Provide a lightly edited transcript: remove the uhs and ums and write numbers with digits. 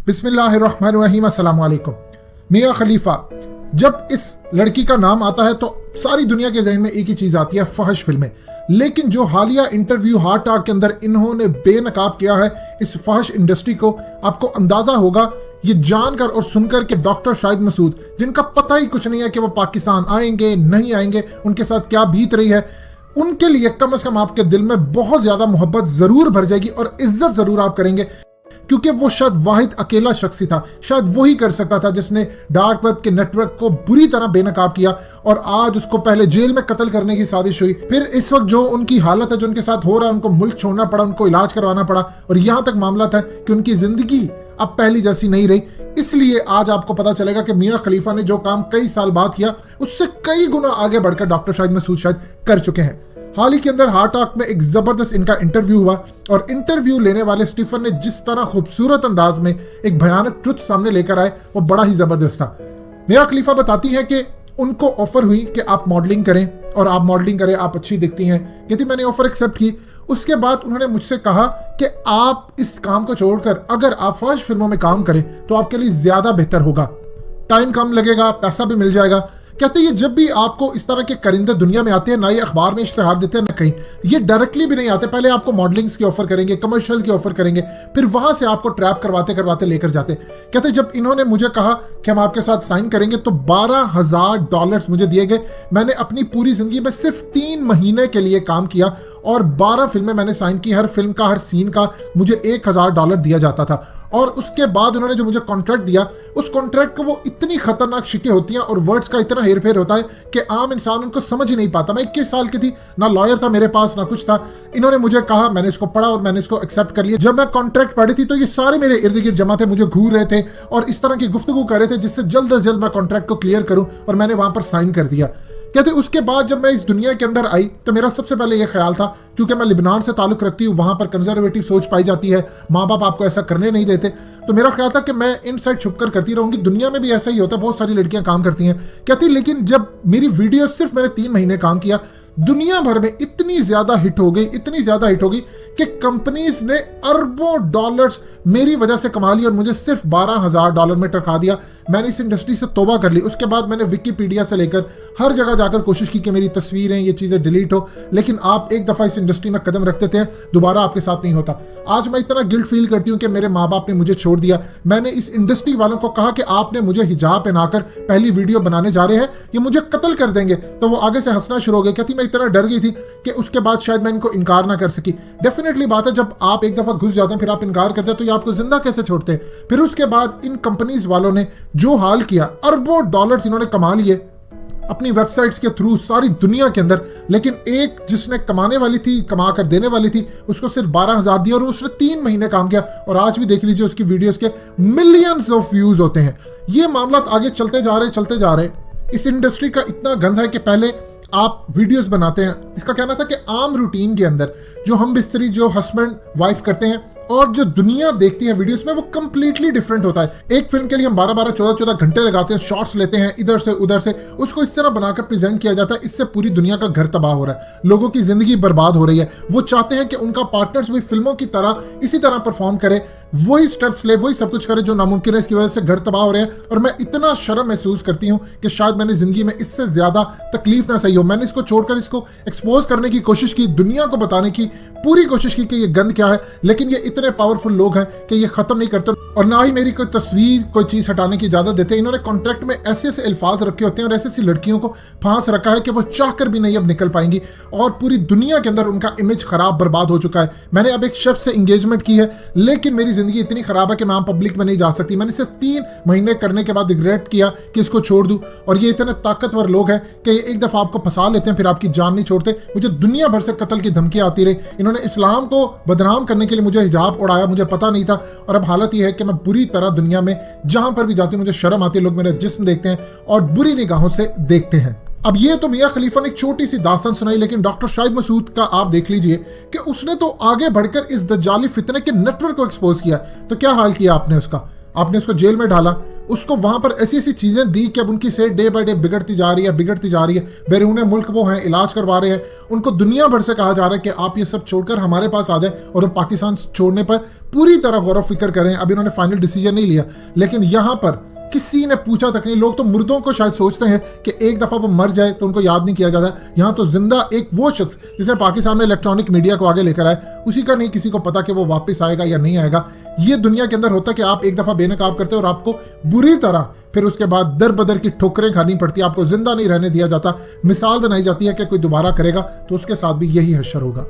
बिस्मिल्लाहिर्रहमानिर्रहीम, अस्सलाम वालेकुम। मियां खलीफा, जब इस लड़की का नाम आता है तो सारी दुनिया के जहन में एक ही चीज आती है, फहश फिल्में। लेकिन जो हालिया इंटरव्यू हार्ट टॉक के अंदर इन्होंने बेनकाब किया है इस फहश इंडस्ट्री को, आपको अंदाजा होगा ये जानकर और सुनकर कि डॉक्टर शाहिद मसूद, जिनका पता ही कुछ नहीं है कि वो पाकिस्तान आएंगे नहीं आएंगे, उनके साथ क्या बीत रही है, उनके लिए कम से कम आपके दिल में बहुत ज्यादा मोहब्बत जरूर भर जाएगी और इज्जत जरूर आप करेंगे, क्योंकि वो शायद वाहिद अकेला शख्स ही था, शायद वही कर सकता था जिसने डार्क वेब के नेटवर्क को बुरी तरह बेनकाब किया। और आज उसको पहले जेल में कत्ल करने की साजिश हुई, फिर इस वक्त जो उनकी हालत है, जो उनके साथ हो रहा है, उनको मुल्क छोड़ना पड़ा, उनको इलाज करवाना पड़ा, और यहां तक मामला था कि उनकी जिंदगी अब पहली जैसी नहीं रही। इसलिए आज आपको पता चलेगा कि मियां खलीफा ने जो काम कई साल बाद किया उससे कई गुना आगे बढ़कर डॉक्टर शाहिद मसूद शायद कर चुके हैं। हाल ही के अंदर हार्ट टॉक में एक जबरदस्त इनका इंटरव्यू हुआ और इंटरव्यू लेने वाले स्टीफन ने जिस तरह खूबसूरत अंदाज में एक भयानक ट्रुथ सामने लेकर आए वो बड़ा ही जबरदस्त था। मियां खलीफा बताती हैं कि उनको ऑफर हुई कि आप मॉडलिंग करें और आप मॉडलिंग करें, आप अच्छी दिखती हैं। कहती मैंने ऑफर एक्सेप्ट की। उसके बाद उन्होंने मुझसे कहा कि आप इस काम को छोड़कर अगर आप फर्स्ट फिल्मों में काम करें तो आपके लिए ज्यादा बेहतर होगा, टाइम कम लगेगा, पैसा भी मिल जाएगा। कहते ये जब भी आपको इस तरह के करिंदे दुनिया में आते हैं, ना ही अखबार में इश्तेहार देते हैं ना कहीं, ये डायरेक्टली भी नहीं आते, पहले आपको मॉडलिंग्स की ऑफर करेंगे, कमर्शियल की ऑफर करेंगे, फिर वहां से आपको ट्रैप करवाते करवाते लेकर जाते। कहते जब इन्होंने मुझे कहा कि हम आपके साथ साइन करेंगे तो $12,000 मुझे दिए गए। मैंने अपनी पूरी जिंदगी में सिर्फ 3 महीने के लिए काम किया और 12 फिल्में मैंने साइन की। हर फिल्म का, हर सीन का मुझे $1,000 दिया जाता था। और उसके बाद उन्होंने जो मुझे कॉन्ट्रैक्ट दिया, उस कॉन्ट्रैक्ट को वो इतनी खतरनाक शिकें होती हैं और वर्ड्स का इतना हेरफेर होता है कि आम इंसान उनको समझ ही नहीं पाता। मैं 21 साल की थी, ना लॉयर था मेरे पास, ना कुछ था। इन्होंने मुझे कहा, मैंने इसको पढ़ा और मैंने इसको एक्सेप्ट कर लिया। जब मैं कॉन्ट्रैक्ट पढ़ी थी तो ये सारे मेरे इर्द गिर्द जमा थे, मुझे घूर रहे थे और इस तरह की गुफ्तगू कर रहे थे जिससे जल्द अज जल्द मैं कॉन्ट्रैक्ट को क्लियर करूं, और मैंने वहां पर साइन कर दिया। कहते उसके बाद जब मैं इस दुनिया के अंदर आई तो मेरा सबसे पहले यह ख्याल था, क्योंकि मैं लिबनान से ताल्लुक रखती हूँ, वहां पर कंजर्वेटिव सोच पाई जाती है, माँ बाप आपको ऐसा करने नहीं देते, तो मेरा ख्याल था कि मैं इन साइड छुपकर करती रहूंगी। दुनिया में भी ऐसा ही होता है, बहुत सारी लड़कियां काम करती हैं। कहती लेकिन जब मेरी वीडियो सिर्फ मैंने 3 महीने काम किया, दुनिया भर में इतनी ज्यादा हिट हो गई, इतनी ज्यादा हिट हो गई कि कंपनीज ने अरबों डॉलर्स मेरी वजह से कमा ली और मुझे सिर्फ $12,000 में टरका दिया। मैंने इस इंडस्ट्री से तौबा कर ली। उसके बाद मैंने विकिपीडिया से लेकर हर जगह जाकर कोशिश की कि मेरी तस्वीरें, ये चीजें डिलीट हो, लेकिन आप एक दफा इस इंडस्ट्री में कदम रख देते हैं, दोबारा आपके साथ नहीं होता। आज मैं इतना गिल्ट फील करती हूँ कि मेरे माँ बाप ने मुझे छोड़ दिया। मैंने इस इंडस्ट्री वालों को कहा कि आपने मुझे हिजाब पहनाकर पहली वीडियो बनाने जा रहे हैं, ये मुझे कत्ल कर देंगे, तो वो आगे से हंसना शुरू हो गए। कहती मैं इतना डर गई थी कि उसके बाद शायद मैं इनको इनकार ना कर सकी। डेफिनेटली बात है, जब आप एक दफा घुस जाते हैं फिर आप इनकार करते हैं तो ये आपको जिंदा कैसे छोड़ते हैं। फिर उसके बाद इन कंपनीज वालों ने जो हाल किया, अरबों डॉलर्स इन्होंने कमा लिए अपनी वेबसाइट्स के थ्रू सारी दुनिया के अंदर, लेकिन एक जिसने कमाने वाली थी, कमा कर देने वाली थी, उसको सिर्फ 12,000 दिया और उसने 3 महीने काम किया। और आज भी देख लीजिए उसकी वीडियोस के मिलियंस ऑफ व्यूज होते हैं। ये मामला आगे चलते जा रहे। इस इंडस्ट्री का इतना गंद है कि पहले आप वीडियोस बनाते हैं, इसका कहना था कि आम रूटीन के अंदर जो हम बिस्तरी, जो हस्बैंड वाइफ करते हैं और जो दुनिया देखती है वीडियोस में, वो कंप्लीटली डिफरेंट होता है। एक फिल्म के लिए हम 12-12, 14-14 घंटे लगाते हैं, शॉट्स लेते हैं इधर से उधर से, उसको इस तरह बनाकर प्रेजेंट किया जाता है। इससे पूरी दुनिया का घर तबाह हो रहा है, लोगों की जिंदगी बर्बाद हो रही है। वो चाहते हैं कि उनका पार्टनर्स भी फिल्मों की तरह इसी तरह परफॉर्म करे, वही स्टेप्स ले, वही सब कुछ करे जो नामुमकिन है। इसकी वजह से घर तबाह हो रहे हैं और मैं इतना शर्म महसूस करती हूँ कि शायद मैंने जिंदगी में इससे ज्यादा तकलीफ ना सही हो। मैंने इसको छोड़कर इसको एक्सपोज करने की कोशिश की, दुनिया को बताने की पूरी कोशिश की कि ये गंद क्या है, लेकिन ये इतने पावरफुल लोग हैं कि ये खत्म नहीं करते और ना ही मेरी कोई तस्वीर, कोई चीज हटाने की इजाजत देते। इन्होंने कॉन्ट्रैक्ट में ऐसे ऐसे अल्फाज रखे होते हैं और ऐसी लड़कियों को फांस रखा है कि वो चाहकर भी नहीं अब निकल पाएंगी और पूरी दुनिया के अंदर उनका इमेज खराब, बर्बाद हो चुका है। मैंने अब एक शेफ से एंगेजमेंट की है, लेकिन मेरी जिंदगी इतनी खराब है कि मैं आम पब्लिक में नहीं जा सकती। मैंने सिर्फ 3 महीने करने के बाद रिग्रेट किया कि इसको छोड़ दूं। और ये इतने ताकतवर लोग हैं कि ये एक दफा आपको फंसा लेते हैं, फिर आपकी जान नहीं छोड़ते। मुझे दुनिया भर से कत्ल की धमकी आती रही। इन्होंने इस्लाम को बदनाम करने के लिए मुझे हिजाब उड़ाया, मुझे पता नहीं था। और अब हालत यह है कि मैं बुरी तरह दुनिया में जहां पर भी जाती हूँ मुझे शर्म आती है, लोग मेरा जिस्म देखते हैं और बुरी निगाहों से देखते हैं। अब ये तो मियां खलीफा ने एक छोटी सी दास्तान सुनाई, लेकिन डॉक्टर शाहिद मसूद का आप देख लीजिए कि उसने तो आगे बढ़कर इस दज्जाली फितने के नेटवर्क को एक्सपोज किया। तो क्या हाल किया आपने उसका? आपने उसको जेल में डाला, उसको वहां पर ऐसी ऐसी चीजें दी कि अब उनकी सेहत डे बाय डे बिगड़ती जा रही है। बैरून मुल्क वो हैं, इलाज करवा रहे हैं। उनको दुनिया भर से कहा जा रहा है कि आप ये सब छोड़कर हमारे पास आ जाए और पाकिस्तान छोड़ने पर पूरी तरह गौर फिक्र करें। अभी इन्होंने फाइनल डिसीजन नहीं लिया, लेकिन यहां पर किसी ने पूछा तक नहीं। लोग तो मुर्दों को शायद सोचते हैं कि एक दफा वो मर जाए तो उनको याद नहीं किया जाता। यहाँ तो जिंदा एक वो शख्स जिसने पाकिस्तान में इलेक्ट्रॉनिक मीडिया को आगे लेकर आए, उसी का नहीं किसी को पता कि वो वापस आएगा या नहीं आएगा। ये दुनिया के अंदर होता है कि आप एक दफा बेनकाब करते हो और आपको बुरी तरह फिर उसके बाद दर बदर की ठोकरें खानी पड़ती है, आपको जिंदा नहीं रहने दिया जाता। मिसाल बनाई जाती है कि कोई दोबारा करेगा तो उसके साथ भी यही हश्र होगा।